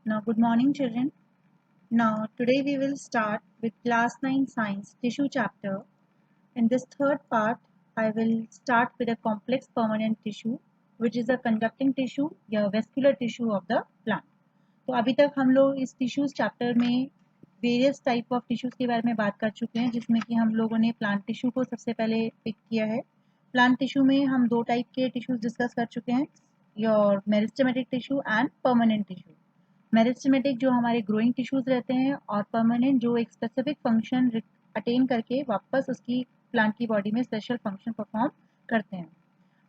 Now, good morning, children. Now, today we will start with class 9 science tissue chapter. In this third part, I will start with a complex permanent tissue, which is a conducting tissue या vascular tissue of the plant. तो अभी तक हम लोग इस tissues chapter में various type of tissues के बारे में बात कर चुके हैं, जिसमें कि हम लोगों ने प्लांट टिश्यू को सबसे पहले पिक किया है। प्लांट टिश्यू में हम दो टाइप के टिश्यूज डिस्कस कर चुके हैं, your meristematic tissue and permanent tissue. Meristematic जो हमारे ग्रोइंग टिश्यूज रहते हैं, और परमानेंट जो एक स्पेसिफिक फंक्शन अटेन करके वापस उसकी प्लांट की बॉडी में स्पेशल फंक्शन परफॉर्म करते हैं।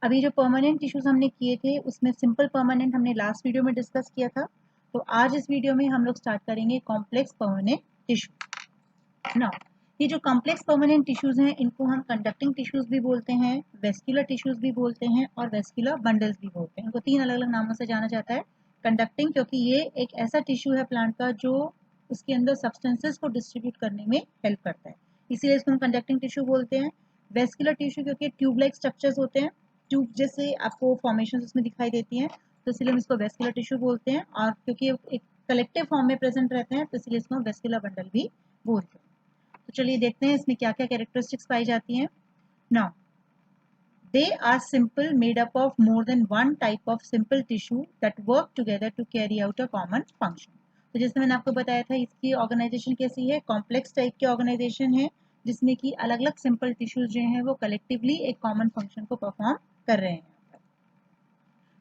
अभी जो परमानेंट टिश्यूज हमने किए थे उसमें सिंपल परमानेंट हमने लास्ट वीडियो में डिस्कस किया था। तो आज इस वीडियो में हम लोग स्टार्ट करेंगे कॉम्प्लेक्स परमानेंट टिश्यू। नाउ ये जो कॉम्प्लेक्स परमानेंट टिश्यूज हैं, इनको हम कंडक्टिंग टिश्यूज भी बोलते हैं, वेस्कुलर टिश्यूज भी बोलते हैं और वेस्कुलर बंडल्स भी बोलते हैं। इनको तीन अलग अलग नामों से जाना जाता है। कंडक्टिंग क्योंकि ये एक ऐसा टिश्यू है प्लांट का जो उसके अंदर सब्सटेंसेस को डिस्ट्रीब्यूट करने में हेल्प करता है, इसीलिए इसको हम कंडक्टिंग टिश्यू बोलते हैं। वेस्कुलर टिश्यू क्योंकि ट्यूब लाइक स्ट्रक्चर्स होते हैं, ट्यूब जैसे आपको फॉर्मेशन उसमें दिखाई देती हैं, तो इसलिए हम इसको वेस्कुलर टिश्यू बोलते हैं। और क्योंकि एक कलेक्टिव फॉर्म में प्रेजेंट रहते हैं, तो इसलिए इसको वेस्कुलर बंडल भी बोलते हैं। तो चलिए देखते हैं इसमें क्या क्या कैरेक्टरिस्टिक्स पाई जाती हैं। Now they are simple, made up of more than one type of simple tissue that work together to carry out a common function. तो जैसे मैंने आपको बताया था, इसकी ऑर्गेनाइजेशन कैसी है, कॉम्प्लेक्स टाइप की ऑर्गेनाइजेशन है, जिसमें कि अलग अलग सिंपल टिश्यूज जो हैं वो कलेक्टिवली एक कॉमन फंक्शन को परफॉर्म कर रहे हैं।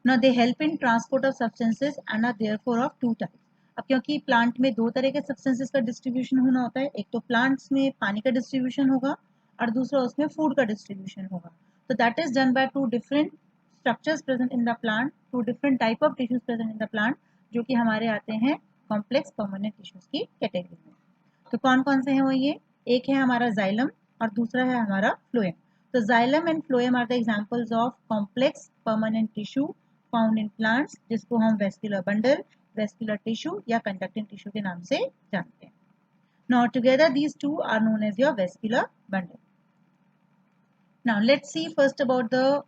Now they help in transport of substances and are therefore of two types. अब क्योंकि प्लांट में दो तरह के सब्सटेंसेस का डिस्ट्रीब्यूशन होना होता है, एक तो प्लांट्स में पानी का डिस्ट्रीब्यूशन होगा और दूसरा उसमें फूड का डिस्ट्रीब्यूशन होगा। तो that is done by two different structures present in the plant, two different type of tissues present in the plant, जो कि हमारे आते हैं कॉम्प्लेक्स परमानेंट टिश्यूज की कैटेगरी में। तो कौन कौन से हैं वो, ये एक है हमारा जाइलम और दूसरा है हमारा फ्लोएम। तो xylem and phloem are the examples of complex permanent tissue found in plants, जिसको हम वेस्कुलर बंडल, वेस्कुलर टिश्यू या कंडक्टिंग टिश्यू के नाम से जानते हैं। Now together these two are known as your vascular bundle. Now let's see first about the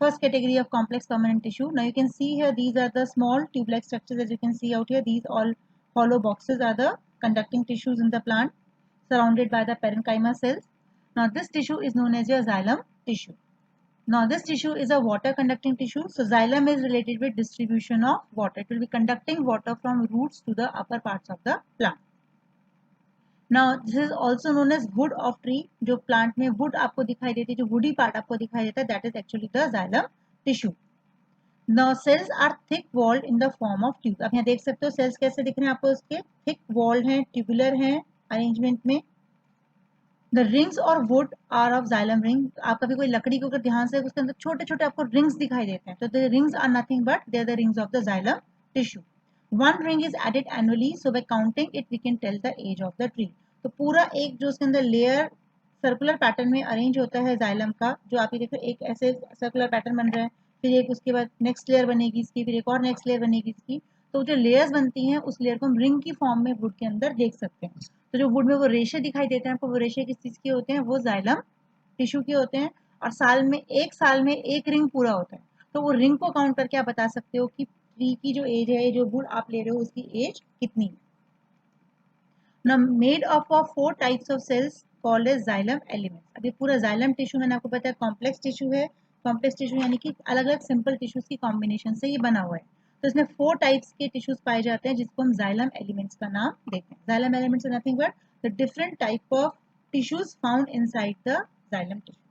first category of complex permanent tissue. Now you can see here, these are the small tube-like structures, as you can see out here. These all hollow boxes are the conducting tissues in the plant, surrounded by the parenchyma cells. Now this tissue is known as your xylem tissue. Now this tissue is a water conducting tissue. So xylem is related with distribution of water. It will be conducting water from roots to the upper parts of the plant. Now this is also known as wood of tree. जो plant में wood आपको दिखाई देती है, जो woody part आपको दिखाई देता है, that is actually the xylem tissue. Now cells are thick walled in the form of tubes. आप यहाँ देख सकते हो cells कैसे दिख रहे हैं आपको, उसके thick walled हैं, tubular हैं arrangement में. The rings or wood are of xylem ring. आप कभी कोई लकड़ी को अगर ध्यान से उसके अंदर छोटे छोटे आपको rings दिखाई देते हैं, तो the rings are nothing but they are the rings of the xylem tissue. One ring is added annually, so by counting it we can tell the age of the tree. तो पूरा एक जो उसके अंदर लेयर सर्कुलर पैटर्न में arrange होता है xylem का, जो आप ये देखो एक ऐसे सर्कुलर पैटर्न बन रहा है, फिर एक उसके बाद नेक्स्ट लेयर बनेगी इसकी, फिर एक और नेक्स्ट लेयर बनेगी इसकी। तो जो लेयर्स बनती हैं उस लेयर को हम रिंग की फॉर्म में वुड के अंदर देख सकते हैं। तो जो वुड में वो रेशे दिखाई देते हैं आपको, वो रेशे किस चीज़ के होते हैं, वो जाइलम टिश्यू के होते हैं। और साल में एक रिंग पूरा होता है, तो वो रिंग को काउंट करके आप बता सकते हो कि ट्री की जो एज है, जो वुड आप ले रहे हो उसकी एज कितनी है। Now made up of 4 types of cells called as xylem elements. अब ये पूरा xylem टिश्यू मैंने आपको बताया कॉम्प्लेक्स टिश्यू है। कॉम्प्लेक्स टिश्यू यानी कि अलग अलग सिंपल टिश्यूज की कॉम्बिनेशन से ये बना हुआ है। तो इसमें 4 टाइप्स के टिश्यूज पाए जाते हैं, जिसको हम xylem एलिमेंट्स का नाम देते हैं। xylem elements are nothing but the different type of tissues found inside the xylem tissue.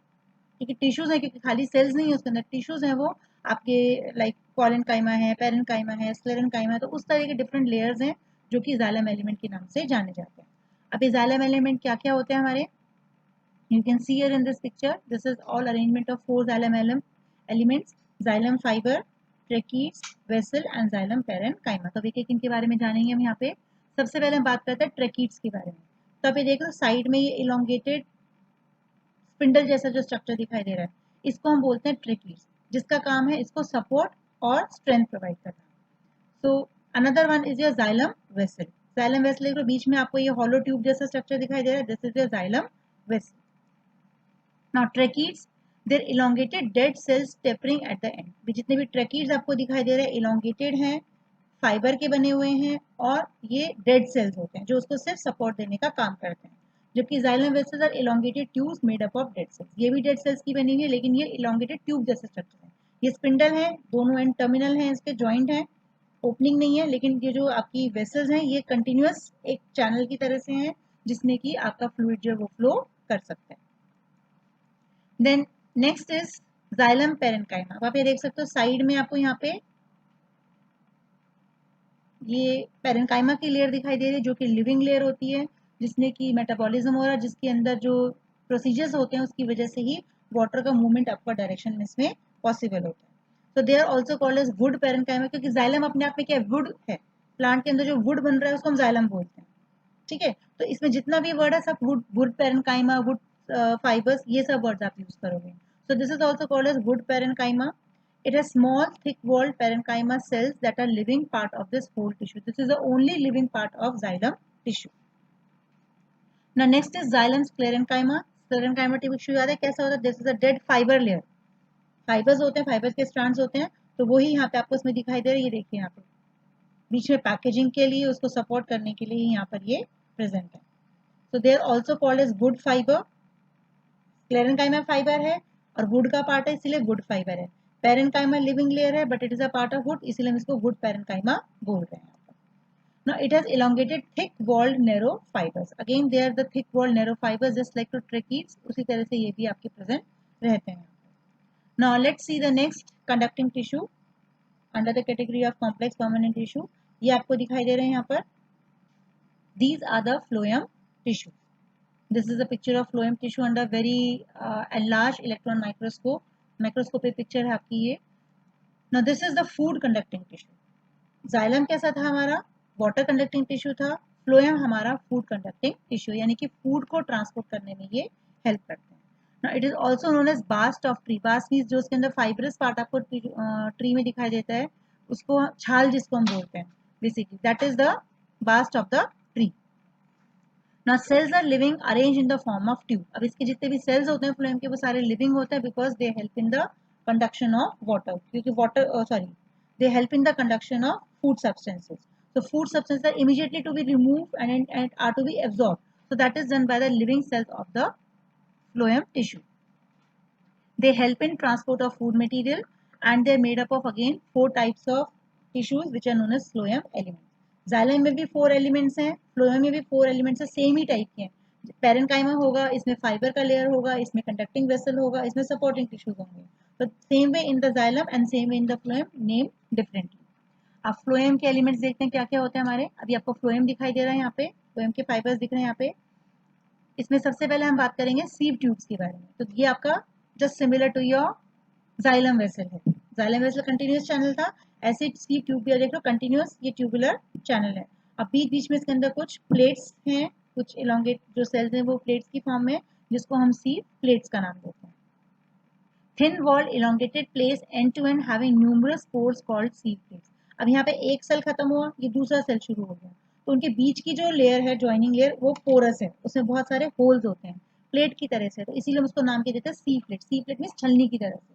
क्योंकि टिश्यूज है, क्योंकि खाली सेल्स नहीं है उसके अंदर, टिश्यूज है वो आपके लाइक कॉलेनकाइमा है, पेरेनकाइमा है, स्क्लेरेनकाइमा है, तो उस तरह के डिफरेंट लेयर्स हैं जो कि जाइलम एलिमेंट के नाम से जाने जाते हैं। अब ये जाइलम एलिमेंट क्या क्या होते हैं हमारे, you can see here in this picture, this is all arrangement of 4 xylem elements, xylem fibre, tracheids, vessel and xylem parenchyma. तो एक एक इनके बारे में जानेंगे हम यहाँ पे। सबसे पहले हम बात करते हैं ट्रेकीड्स के बारे में। तो आप ये देखो साइड में ये इलोंगेटेड स्पिंडल जैसा जो स्ट्रक्चर दिखाई दे रहा है, इसको हम बोलते हैं ट्रेकीड्स, जिसका काम है इसको सपोर्ट और स्ट्रेंथ प्रोवाइड करना। So another one is your xylem vessel. Xylem vessel के बीच में आपको ये हॉलो ट्यूब जैसा स्ट्रक्चर दिखाई दे रहा है, this is your xylem vessel. Now tracheids, they're elongated dead cells tapering at the end. जितने भी ट्रेकीड्स आपको दिखाई दे रहे हैं इलोंगेटेड हैं, फाइबर के बने हुए हैं और ये डेड सेल्स होते हैं जो उसको सिर्फ सपोर्ट देने का काम करते हैं, जबकि xylem vessels are elongated tubes made up of dead cells. ये भी डेड सेल्स की बनी हुई है लेकिन ये इलोंगेटेड ट्यूब जैसे स्ट्रक्चर है। ये स्पिंडल है, दोनों एंड टर्मिनल हैं, इसके जॉइंट हैं, ओपनिंग नहीं है, लेकिन ये जो आपकी वेसल्स हैं ये कंटिन्यूअस एक चैनल की तरह से हैं जिसमें कि आपका फ्लूइड जो है वो फ्लो कर सकता है। Then next is xylem parenchyma. आप ये देख सकते हो साइड में आपको यहाँ पे ये पेरेन्काइमा की लेयर दिखाई दे रही है जो कि लिविंग लेयर होती है, जिसमें कि मेटाबॉलिज्म हो रहा है, जिसके अंदर जो प्रोसीजर्स होते हैं उसकी वजह से ही वाटर का मूवमेंट अपवर्ड डायरेक्शन में इसमें पॉसिबल होता है। तो they are also called as wood parenchyma, क्योंकि जाइलम अपने आप में क्या है, वुड है। प्लांट के अंदर जो वुड बन रहा है उसको हम जाइलम बोलते हैं। ठीक है, तो इसमें जितना भी वर्ड है सब wood, wood parenchyma, wood fibres, ये सब वर्ड्स आप यूज करोगे। So this is also called as wood parenchyma. It has small, thick-walled parenchyma cells that are living part of this whole tissue. This is the only living part of xylem tissue. Now next is xylem sclerenchyma. Sclerenchyma tissue याद है कैसा होता है? This is a dead fiber layer. Fibers होते हैं, fibers के strands होते हैं, तो वही यहाँ पे आपको इसमें दिखाई दे रहा है। ये देखिए यहाँ पे बीच में पैकेजिंग के लिए, उसको सपोर्ट करने के लिए यहाँ पर ये प्रेजेंट है. So they are also called as wood fiber. Sclerenchyma fibre है और वुड का पार्ट है, इसीलिए वुड फाइबर है. पेरेन्काइमा लिविंग लेयर है but it is a part of would, इसीलिए हम इसको वुड पेरेन्काइमा बोल रहे हैं. Now it has elongated thick-walled narrow fibers. Again they are the thick-walled narrow fibers just like to tracheids. उसी तरह से ये भी आपके प्रेजेंट रहते हैं. Now let's see the next conducting tissue under the category of complex permanent tissue. ये आपको दिखाई दे रहे हैं यहाँ पर. These are the phloem tissues. This is a picture of phloem tissue under very enlarged electron microscope. Microscopic picture है आपकी ये. Now this is the food conducting tissue. Xylem कैसा था हमारा? Water conducting tissue था. Phloem हमारा food conducting tissue, यानी कि food को transport करने में ये help करते हैं. Now it is also known as bast of tree. Bast means जो उसके अंदर fibrous part आपको tree में दिखाई देता है, उसको छाल जिसको हम बोलते हैं basically. That is the bast of the tree. Now cells are living arranged in the form of tube. अब इसके जितने भी cells होते हैं phloem के वो सारे living होते हैं because they help in the conduction of water. क्योंकि they help in the conduction of food substances. So food substances are immediately to be removed and are to be absorbed. So that is done by the living cells of the phloem tissue. They help in transport of food material and they are made up of again 4 types of tissues which are known as phloem elements. Xylem में भी 4 elements हैं, phloem में भी 4 elements हैं, same ही type के हैं. Parenchyma होगा, इसमें फाइबर का लेयर होगा, इसमें कंडक्टिंग वेसल होगा, इसमें सपोर्टिंग टिश्यूज होंगे. तो same way in the xylem and same way in the phloem, name differently. आप फ्लोएम के एलिमेंट्स देखते हैं क्या क्या होते हैं हमारे. अभी आपको फ्लोएम दिखाई दे रहा है, यहाँ पे फ्लोएम के फाइबर्स दिख रहे हैं यहाँ पे. इसमें सबसे पहले हम बात करेंगे सीव ट्यूब्स के बारे में. तो ये आपका just similar to your xylem vessel है. जाइलम वेसल कंटिन्यूअस चैनल था, ऐसे सीव ट्यूब भी देख लो कंटिन्यूअस ये ट्यूबुलर चैनल है. अब बीच बीच में इसके अंदर कुछ प्लेट्स हैं, कुछ इलोंगेट जो सेल्स हैं वो प्लेट्स की फॉर्म में, जिसको हम सीव प्लेट्स का नाम देते हैं. Thin wall elongated placed end to end having numerous pores called sieve plates. अब यहाँ पे एक सेल खत्म हुआ, ये दूसरा सेल शुरू हो गया, तो उनके बीच की जो लेयर है, जॉइनिंग लेयर, वो पोरस है, उसमें बहुत सारे होल्स होते हैं प्लेट की तरह से, तो इसीलिए हम उसको नाम के देते हैं सी प्लेट. सी प्लेट मीन्स छलनी की तरह से,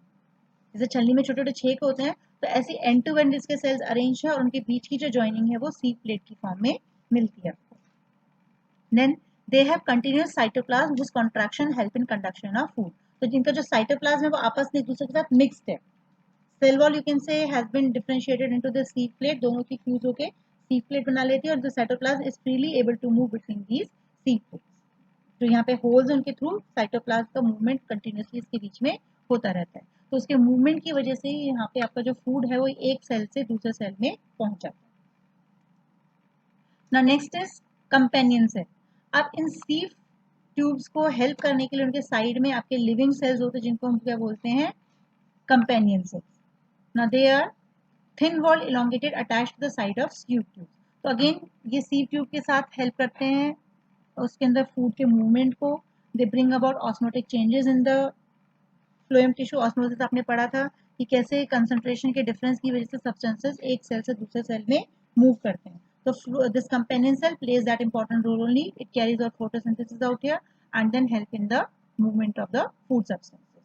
जैसे छलनी में छोटे छोटे छेद होते हैं, तो ऐसी एंड टू एंड इसके सेल्स अरेंज है और उनके बीच की जो जॉइनिंग है वो सी प्लेट की फॉर्म में मिलती है. Then they have continuous cytoplasm जिस contraction help in conduction of food. तो जिनका जो साइटोप्लाज्म है वो आपस में एक दूसरे के साथ मिक्स्ड है. Cell wall you can say has been differentiated into the sieve plate, दोनों की फ्यूज होके सी प्लेट बना लेती है और the cytoplasm is freely able to move between these sieve plates. तो यहाँ पे होल्स उनके थ्रू साइटोप्लाज्म का मूवमेंट कंटिन्यूअसली इसके बीच में होता रहता है. तो उसके मूवमेंट की वजह से यहाँ पे आपका जो फूड है वो एक सेल से दूसरे सेल में पहुंच जाता है. ना नेक्स्ट इज कंपेनियन सेल. अब इन सीव ट्यूब्स को हेल्प करने के लिए उनके साइड में आपके लिविंग सेल्स होते हैं जिनको हम क्या बोलते हैं, कंपेनियन सेल्स. ना they are thin wall elongated attached to the side of sieve tube. तो अगेन ये सीव ट्यूब के साथ हेल्प करते हैं उसके अंदर फूड के मूवमेंट को. They bring about osmotic changes in the phloem tissue. Osmosis आपने पढ़ा था कि कैसे कंसंट्रेशन के डिफरेंस की वजह से सब्सटेंसेस एक सेल से दूसरे सेल में मूव करते हैं. तो this companion cell plays that important role only. It carries out photosynthesis out here and then help in the movement of the food substances.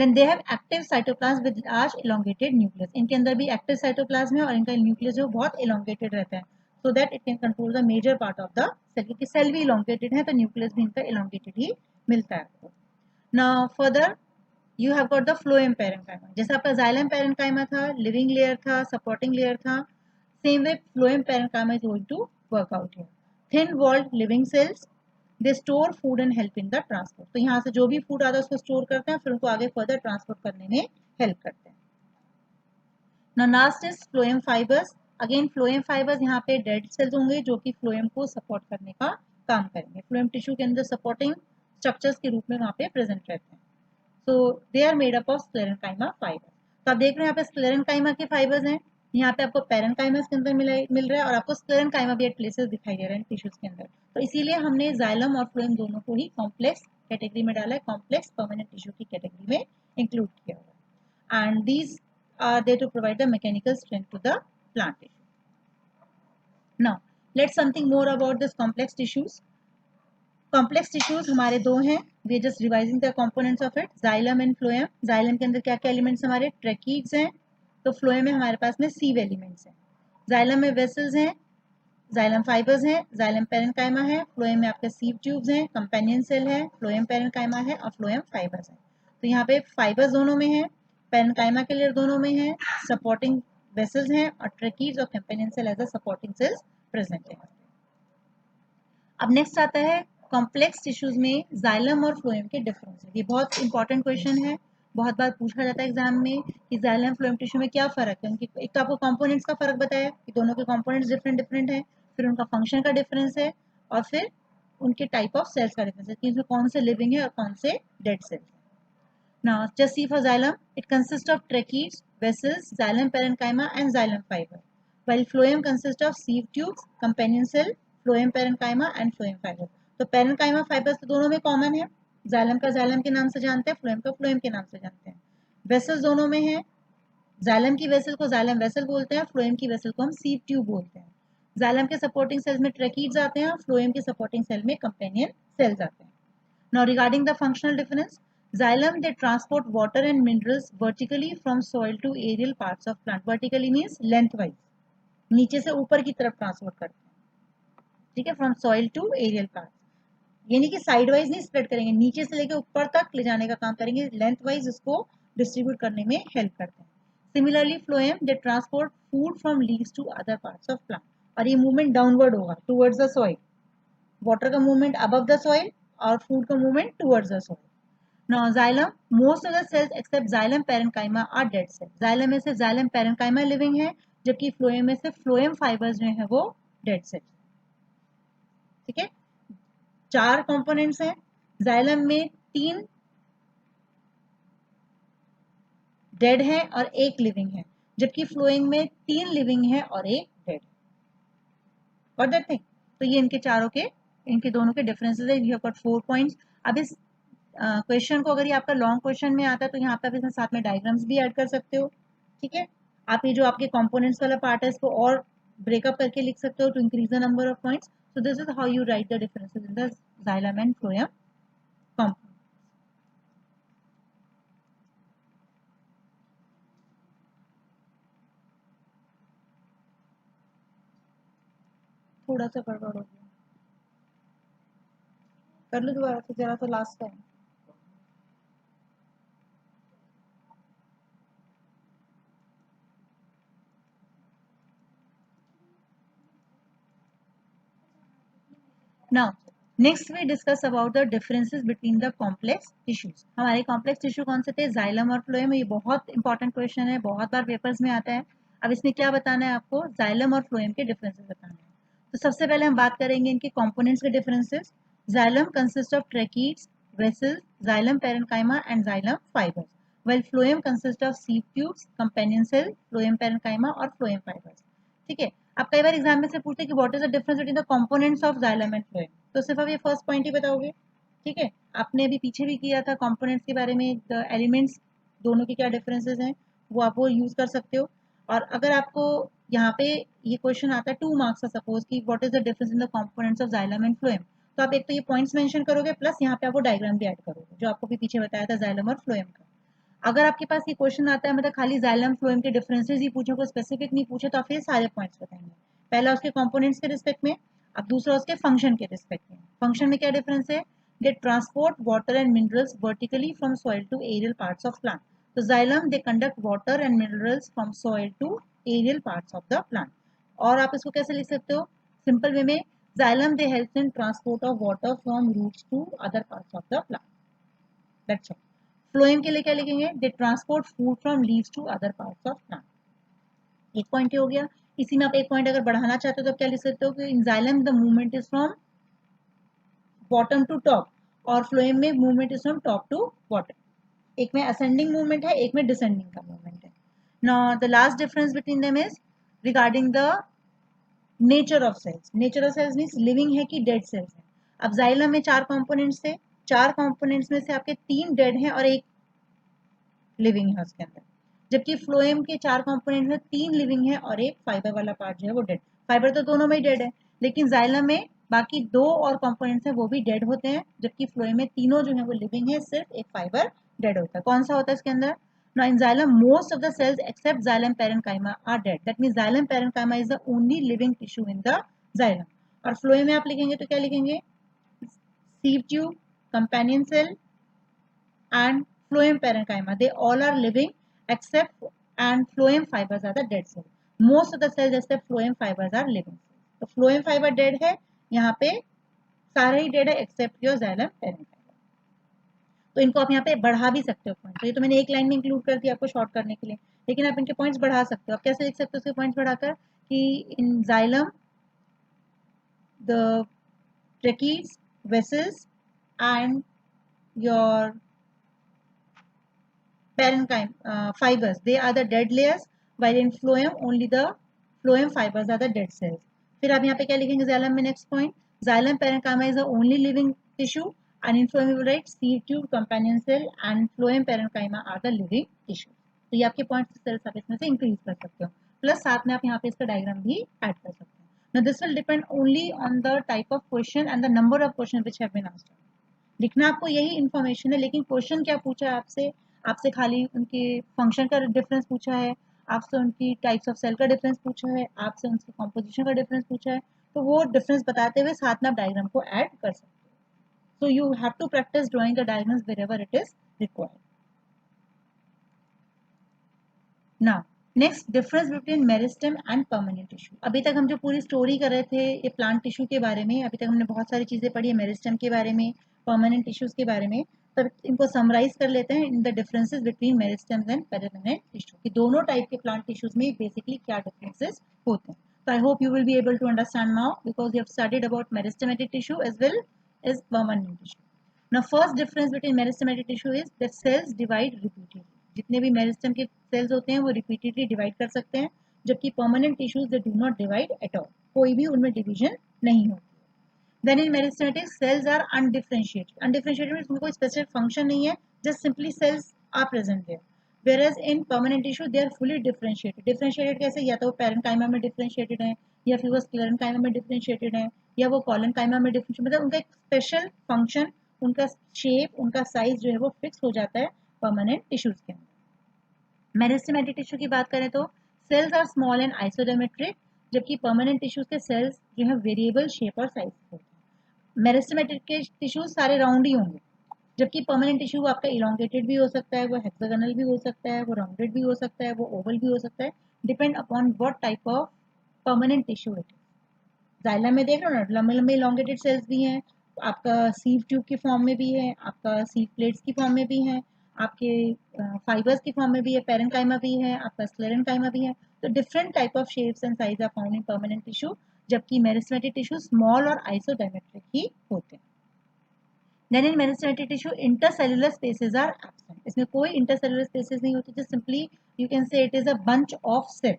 Then they have active cytoplasm with large elongated nucleus, इनके अंदर भी active cytoplasm है और इनका nucleus जो बहुत elongated रहता है, so that it can control the major part of the cell, क्योंकि सेल भी elongated है तो न्यूक्लियस भी इनका elongated ही मिलता है आपको. Now further you have got the phloem parenchyma. जैसे आपका जाइलम पैरेन्काइमा था, लिविंग लेयर था, सपोर्टिंग लेयर था, same way phloem parenchyma is going to work out here. Thin walled living cells, they store food and help in the transport. तो यहाँ से जो भी फूड आता है उसको स्टोर करते हैं, फिर उनको आगे फर्दर ट्रांसपोर्ट करने में हेल्प करते हैं. Now last is phloem fibres. Again phloem fibres यहाँ पे डेड सेल्स होंगे जो कि फ्लोएम को सपोर्ट करने का काम करेंगे. फ्लोएम टिश्यू के अंदर सपोर्टिंग स्ट्रक्चर्स के रूप में वहाँ पे प्रेजेंट रहते हैं. So they are made up of sclerenchyma fiber. तो आप देख रहे हैं यहाँ पे स्क्लेरेन्काइमा के फाइबर्स हैं, यहाँ पे आपको पैरेन्काइमा के अंदर मिल रहा है और आपको स्क्लेरेन्काइमा भी एट प्लेसेस दिखाई दे रहे हैं टिश्यूज के अंदर. तो इसीलिए हमने जाइलम और फ्लोएम दोनों को ही कॉम्प्लेक्स कैटेगरी में डाला है, कॉम्प्लेक्स परमानेंट टिश्यू की कैटेगरी में इंक्लूड किया हुआ है. And these are there to provide the mechanical strength to the plant tissue. Now let's something more about this complex tissues. Complex tissues हमारे दो हैं, we are just revising the components of it. Xylem and phloem. Xylem के अंदर क्या क्या elements हमारे tracheids हैं, तो फ्लोएम में हमारे पास में सीव एलिमेंट्स हैं. जाइलम में वेसल्स हैं, जाइलम फाइबर्स हैं, जाइलम पैरेन्काइमा है, फ्लोएम में आपके सीव ट्यूब्स हैं, कंपेनियन सेल है, फ्लोएम पैरेन्काइमा है और फ्लोएम फाइबर्स हैं. तो यहाँ पे फाइबर्स दोनों में है, पैरेन्काइमा के लेयर दोनों में है, सपोर्टिंग वेसल्स हैं और ट्रैकीड्स और companion cell as a supporting cells present है. अब नेक्स्ट आता है कॉम्प्लेक्स टिश्यूज में जाइलम और फ्लोएम के डिफरेंस. ये बहुत इंपॉर्टेंट क्वेश्चन है, बहुत बार पूछा जाता है एग्जाम में कि जाइलम फ्लोएम टिश्यू में क्या फर्क है. उनकी एक तो आपको कंपोनेंट्स का फर्क बताया कि दोनों के कंपोनेंट्स डिफरेंट डिफरेंट है, फिर उनका फंक्शन का डिफरेंस है और फिर उनके टाइप ऑफ सेल्स का डिफरेंस है कि इसमें कौन से लिविंग है और कौन से डेड सेल्स है. Now just see for xylem, it consist of tracheids, vessels, xylem parenchyma and xylem fibre, while phloem consists of sieve tubes, companion cell, phloem parenchyma and phloem fiber. तो parenchyma fibres तो दोनों में common है, xylem का xylem के नाम से जानते हैं, फ्लोएम का फ्लोएम के नाम से जानते हैं. वेसल्स दोनों में है, जाइलम की वेसल को जाइलम वेसल बोलते हैं, फ्लोएम की वेसल को हम सीव ट्यूब बोलते हैं. जाइलम के सपोर्टिंग सेल्स में ट्रैकीड्स आते हैं और फ्लोएम के सपोर्टिंग सेल में कंपेनियन सेल्स आते हैं. Now regarding the functional difference, xylem they transport water and minerals vertically from soil to aerial parts of plant. Vertically means lengthwise, नीचे से ऊपर की तरफ ट्रांसपोर्ट करते हैं, ठीक है, from soil to aerial part. यानी कि साइड वाइज नहीं स्प्रेड करेंगे, नीचे से लेकर ऊपर तक ले जाने का काम करेंगे, लेंथ वाइज इसको डिस्ट्रीब्यूट करने में हेल्प करते हैं. Similarly phloem they transport food from leaves to other parts of plant. और ये मूवमेंट डाउनवर्ड होगा टुवर्ड्स द सॉइल, वाटर का मूवमेंट अबव द सॉइल और फूड का movement towards the soil. Now xylem, most of the cells except xylem parenchyma are dead cells. Xylem में से xylem parenchyma living है, जबकि phloem में से phloem fibers जो है वो dead cells. ठीक है, 4 कंपोनेंट्स हैं. xylem में 3 डेड है और 1 लिविंग है, जबकि फ्लोएम में 3 लिविंग है और 1 डेड. और दैट थिंग, तो ये इनके चारों के, इनके दोनों के डिफरेंसेस है. You have got 4 points. अब इस क्वेश्चन को अगर ये आपका लॉन्ग क्वेश्चन में आता है तो यहाँ पे आप इसमें साथ में डायग्राम्स भी ऐड कर सकते हो. ठीक है, आप ये जो आपके कंपोनेंट्स वाला पार्ट है इसको और ब्रेकअप करके लिख सकते हो to increase the number of points. So this is how you write the differences in the xylem and phloem component. थोड़ा सा गड़बड़ हो गया, कर लो दोबारा से जरा सा last time. Now, next we discuss about the differences between the complex tissues. हमारे complex tissue कौन से थे, जाइलम और फ्लोएम. ये बहुत इंपॉर्टेंट क्वेश्चन है, बहुत बार पेपर्स में आता है. अब इसमें क्या बताना है आपको, जाइलम और फ्लोएम के डिफरेंसेस बताने हैं. तो सबसे पहले हम बात करेंगे इनके कंपोनेंट्स के differences. Xylem consist of tracheids, vessels, xylem parenchyma and xylem fibres, while phloem consists of sieve tubes, companion cell, phloem parenchyma और phloem fibers. ठीक है, अब कई बार एग्जाम में से पूछते हैं कि what is the difference between the components of xylem and phloem, तो सिर्फ आप ये फर्स्ट पॉइंट ही बताओगे. ठीक है, आपने अभी पीछे भी किया था कंपोनेंट्स के बारे में, एलिमेंट्स दोनों के क्या डिफरेंसेस हैं वो आप वो यूज कर सकते हो. और अगर आपको यहाँ पे ये क्वेश्चन आता है 2 मार्क्स का, सपोज कि what is the difference in the components of xylem and phloem, तो आप एक तो ये पॉइंट्स मेंशन करोगे प्लस यहाँ पे आप वो डायग्राम भी ऐड करोगे जो आपको भी पीछे बताया था जाइलम और फ्लोएम का. अगर आपके पास ये क्वेश्चन आता है मतलब खाली जाइलम फ्लोएम के डिफरेंसेस ही पूछे, कोई स्पेसिफिक नहीं पूछे, तो आप फिर सारे पॉइंट्स बताएंगे। पहला उसके कंपोनेंट्स के रिस्पेक्ट में, अब दूसरा उसके फंक्शन के रिस्पेक्ट में। फंक्शन में क्या डिफरेंस है? They transport water and minerals vertically from soil to aerial parts of plant. तो xylem they conduct water and minerals from soil to aerial parts of the plant. और आप इसको कैसे लिख सकते हो सिंपल वे में? Xylem they help in transport of water from roots to other parts of the plant. That's all. Phloem के लिए क्या लिखेंगे? They transport food from leaves to other parts of plant. एक पॉइंट हो गया। इसी में आप एक पॉइंट अगर बढ़ाना चाहते हो तो आप क्या लिख सकते हो कि in xylem the movement is from bottom to top, और फ्लोएम में movement is from top to bottom. एक में असेंडिंग मूवमेंट है, एक में डिसेंडिंग का मूवमेंट है। Now the last difference between them is regarding the nature of cells. Nature of cells means living है कि डेड सेल्स है। अब जाइलम में 4 कंपोनेंट्स थे, 4 कंपोनेंट्स में से आपके 3 डेड हैं और एक लिविंग है उसके अंदर। जबकि फ्लोएम के 4 कंपोनेंट में 3 लिविंग है और एक फाइबर वाला पार्ट जो है वो डेड। फाइबर तो दोनों में ही डेड है, लेकिन जाइलम में बाकी 2 और कंपोनेंट्स हैं वो भी डेड होते हैं, जबकि फ्लोएम में तीनों जो है वो लिविंग है, सिर्फ एक फाइबर डेड होता है। कौन सा होता है इसके अंदर? Now in xylem, most of the cells except xylem parenchyma are dead. That means xylem parenchyma is the only living tissue in the xylem. और फ्लोएम में आप लिखेंगे तो क्या लिखेंगे? sieve tube, companion cell, and phloem parenchyma. They all are living except, and phloem fibers are the dead cells. Most of the cells except phloem fibers are living cells. तो phloem fiber dead है, यहाँ पे सारे ही dead है accept your xylem parenchyma. तो इनको आप यहाँ पे बढ़ा भी सकते हो पॉइंट। तो ये तो मैंने एक लाइन में इंक्लूड कर दिया आपको शॉर्ट करने के लिए, लेकिन आप इनके पॉइंट्स बढ़ा सकते हो। आप कैसे लिख सकते हो उसके पॉइंट्स बढ़ाकर कि in xylem the tracheids, vessels and your parenchyma fibers, they are the dead layers, while in phloem only the phloem fibers are the dead cells. फिर आप यहाँ पे क्या लिखेंगे xylem में? Next point, xylem parenchyma is the only living tissue, and in phloem we will write seed tube, companion cell and phloem parenchyma are the living tissue. तो ये आपके पॉइंट्स सेल्स आप इसमें से इंक्रीज कर सकते हो, प्लस साथ में आप यहाँ पे इसका डायग्राम भी ऐड कर सकते हो। Now this will depend only on the type of question and the number of questions which have been asked. लिखना आपको यही इन्फॉर्मेशन है, लेकिन क्वेश्चन क्या पूछा है आपसे? आपसे खाली उनके फंक्शन का डिफरेंस पूछा है, आपसे उनकी टाइप्स ऑफ सेल का डिफरेंस पूछा है, आपसे उनकी कॉम्पोजिशन का डिफरेंस पूछा है। तो वो डिफरेंस बताते हुए साथ में आप डायग्राम को ऐड कर सकते हो। So you have to practice drawing the diagrams wherever it is required. Now next difference between meristem and permanent tissue. अभी तक हम जो पूरी स्टोरी कर रहे थे ये प्लांट टिश्यू के बारे में, अभी तक हमने बहुत सारी चीजें पढ़ी है मेरिस्टेम के बारे में, परमानेंट टिश्यूज के बारे में। तब इनको समराइज कर लेते हैं in the differences between meristems and permanent tissue, कि दोनों टाइप के प्लांट टिश्यूज में बेसिकली क्या डिफरेंसेस होते हैं। So I hope you will be able to understand now because you have studied about meristematic tissue as well as permanent tissue. Now first difference between meristematic tissue is that cells divide repeatedly. जितने भी meristem के sales होते हैं वो repeatedly divide कर सकते हैं, जबकि permanent tissues they do not divide at all, कोई भी उनमें डिवीजन नहीं होती। Then in meristematic cells are undifferentiated. Undifferentiated means उनका कोई स्पेसिफिक फंक्शन नहीं है, just simply cells are present there. Whereas in permanent tissue they are fully differentiated. Differentiated कैसे? या तो वो parenchyma में differentiated है, या फिर वो sclerenchyma में differentiated है, या वो collenchyma में differentiated, मतलब उनका एक स्पेशल फंक्शन, उनका शेप, उनका साइज जो है वो फिक्स हो जाता है परमानेंट टिश्यूज के अंदर। मेरिस्टेमेटिक टिश्यू की बात करें तो सेल्स आर स्मॉल एंड आइसोडेमेट्रिक, जबकि परमानेंट टिश्यूज के सेल्स जो है वेरिएबल शेप और साइज होते हैं। मेरिस्टेमेटिक के टिश्यूज सारे राउंड ही होंगे, जबकि परमानेंट टिश्यू आपका इलोंगेटेड भी हो सकता है, वो हेक्सागोनल भी हो सकता है, वो राउंडेड भी हो सकता है, वो ओवल भी हो सकता है, depend upon what type of permanent tissue it is. Xylem में देख रहे हो ना, लंबे लंबे इलोंगेटेड सेल्स भी हैं, आपका सीव ट्यूब की फॉर्म में भी है, आपका सीव प्लेट्स की फॉर्म में भी है, आपके फाइबर्स की फॉर्म में भी है, पेरेंकाइमा भी है, आपका स्क्लेरेंकाइमा भी है। तो different type of shapes and sizes are found in permanent tissue, जबकि मेरिस्टेमेटिक टिश्यू स्मॉल और आइसोडायमेट्रिक ही होते हैं। Then in meristematic tissue, intercellular spaces are absent. इसमें कोई intercellular spaces नहीं होती, just simply you can say it is a bunch of cell,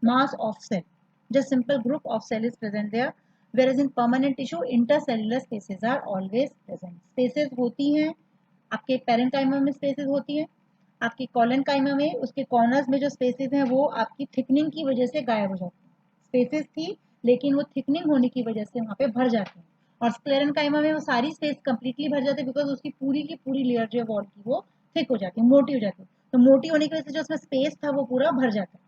mass of cell. Just simple group of cell is present there. Whereas in permanent tissue, intercellular spaces are always present. Spaces होती हैं, आपके parenchyma में spaces होती हैं, आपकी collenchyma में उसके corners में जो spaces हैं वो आपकी thickening की वजह से गायब हो जाती हैं। Spaces थी लेकिन वो thickening होने की वजह से वहाँ पे भर जाती हैं। और स्क्लेरेंकाइमा में वो सारी स्पेस कंप्लीटली भर जाती है बिकॉज उसकी पूरी की पूरी लेयर जो है वॉल की वो थिक हो जाती है, मोटी हो जाती है। तो मोटी होने की वजह से जो उसमें स्पेस था वो पूरा भर जाता है।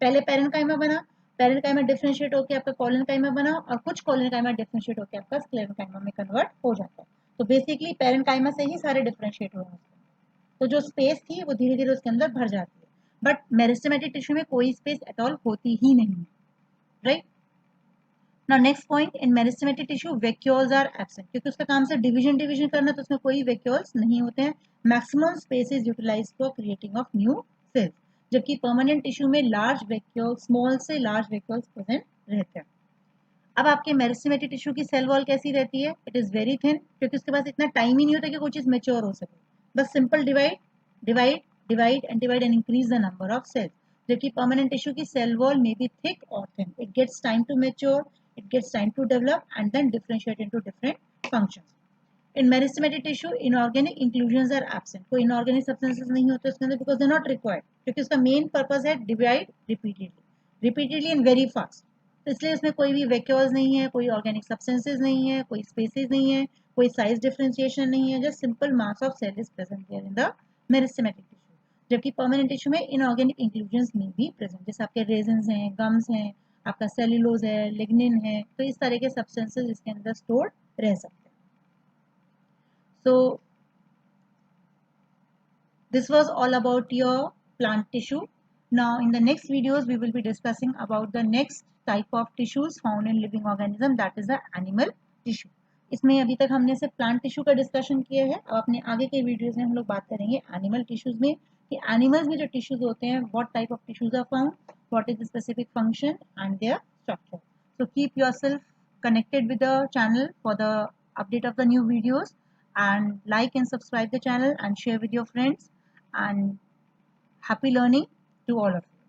पहले पेरेन्काइमा बना, पेरेन्काइमा डिफरेंशिएट होकर आपका कॉलेनकाइमा बना, और कुछ कॉलेनकाइमा डिफरेंशिएट होकर आपका स्क्लेरेन्काइमा में कन्वर्ट हो जाता है। तो बेसिकली पेरेन्काइमा से ही सारे डिफरेंशिएट हो रहे हैं। तो जो स्पेस थी वो धीरे धीरे उसके अंदर भर जाती है, बट मेरिस्टेमेटिक टिश्यू में कोई स्पेस एट ऑल होती ही नहीं है, right. Now next point, in meristematic tissue vacuoles are absent, क्योंकि उसका काम से डिवीजन करना, तो उसमें कोई वैक्यूल्स नहीं होते हैं। Maximum space is utilised for creating of new cells, जबकि परमानेंट टिश्यू में लार्ज वैक्यूल, स्मॉल से लार्ज वैक्यूल्स प्रेजेंट रहते हैं। अब आपके मेरिस्टेमेटिक टिश्यू की सेल वॉल कैसी रहती है? इट इज वेरी थिन, क्योंकि उसके पास इतना टाइम ही नहीं होता कि कोई चीज मेच्योर हो सके। बस simple divide divide divide and increase the number of cells. जबकि परमानेंट टिश्यू की सेल वॉल में बी थिक और thin, it gets time to mature, it gets time to develop and then differentiate into different functions. In meristematic tissue, inorganic inclusions are absent. कोई inorganic substances नहीं होते उसके अंदर, because they are not required, क्योंकि उसका main purpose है divide repeatedly and very fast. तो इसलिए उसमें कोई भी vacuoles नहीं है, कोई organic substances नहीं है, कोई species नहीं है, कोई size differentiation नहीं है, just simple mass of cell is present there in the meristematic tissue. जबकि permanent tissue में inorganic inclusions में भी present, जैसे आपके resins हैं, gums हैं, आपका सेल्यूलोज है, लिग्निन है, तो इस तरह के सब्सटेंसेस इसके अंदर स्टोर रह सकते हैं। So this was all about your plant tissue. Now in the next videos we will be discussing about the next type of tissues found in living organism, that is the animal tissue. इसमें अभी तक हमने सिर्फ plant tissue का discussion किया है. अब अपने आगे के वीडियोज में हम लोग बात करेंगे एनिमल टिश्यूज में, कि एनिमल्स में जो टिश्यूज होते हैं, what type of tissues are found, what is the specific function and their structure. So keep yourself connected with the channel for the update of the new videos, and like and subscribe the channel and share with your friends, and happy learning to all of you.